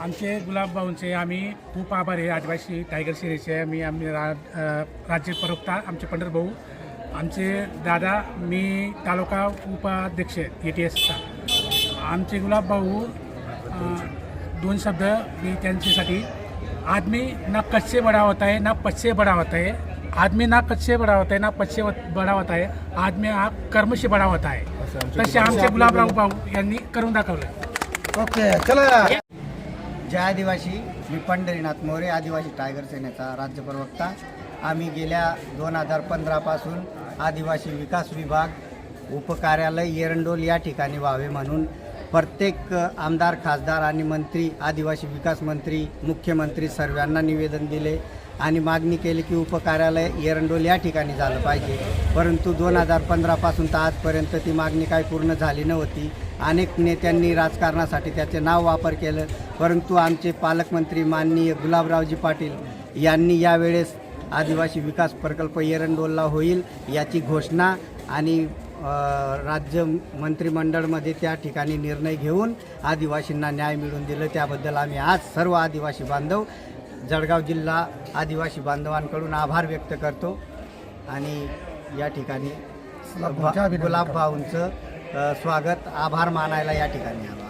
आमचे गुलाबभाऊंचे आम्ही खूप आभार आहे आदिवासी टायगर सिरीजचे. आम्ही राज्य प्रवक्ता आमचे पंढरभाऊ, आमचे दादा, मी तालुका उपाध्यक्ष ATSचा. आमचे गुलाबभाऊ दोन शब्द मी त्यांच्यासाठी. आदमी ना कच्चे बड़ा होता है ना पच्चे बड़ा होता है. आदमी ना कच्चे बड़ा होता है ना पच्चे बड़ा होता है. आदमी हा कर्मशी बड़ा होता है. तसे आमचे गुलाबराव भाऊ यांनी करून दाखवलं. ओके चला. जय आदिवासी. मी पंढरीनाथ मोरे, आदिवासी टायगर सेनेचा राज्य प्रवक्ता. आम्ही गेल्या 2015 पासून आदिवासी विकास विभाग उपकार्यालय एरंडोल या ठिकाणी व्हावे म्हणून प्रत्येक आमदार, खासदार आणि मंत्री, आदिवासी विकास मंत्री, मुख्यमंत्री सर्वांना निवेदन दिले आणि मागणी केली की उपकार्यालय एरंडोल या ठिकाणी झालं पाहिजे. परंतु 2015 पासून तर आजपर्यंत ती मागणी काही पूर्ण झाली नव्हती. अनेक नेत्यांनी राजकारणासाठी त्याचे नाव वापर केलं, परंतु आमचे पालकमंत्री माननीय गुलाबरावजी पाटील यांनी यावेळेस आदिवासी विकास प्रकल्प एरंडोलला होईल याची घोषणा आणि राज्य मंत्रिमंडळमध्ये त्या ठिकाणी निर्णय घेऊन आदिवासींना न्याय मिळवून दिलं. त्याबद्दल आम्ही आज सर्व आदिवासी बांधव, जळगाव जिल्हा आदिवासी बांधवांकडून आभार व्यक्त करतो आणि या ठिकाणी गुलाबभाऊंचं स्वागत, आभार मानायला या ठिकाणी आलो.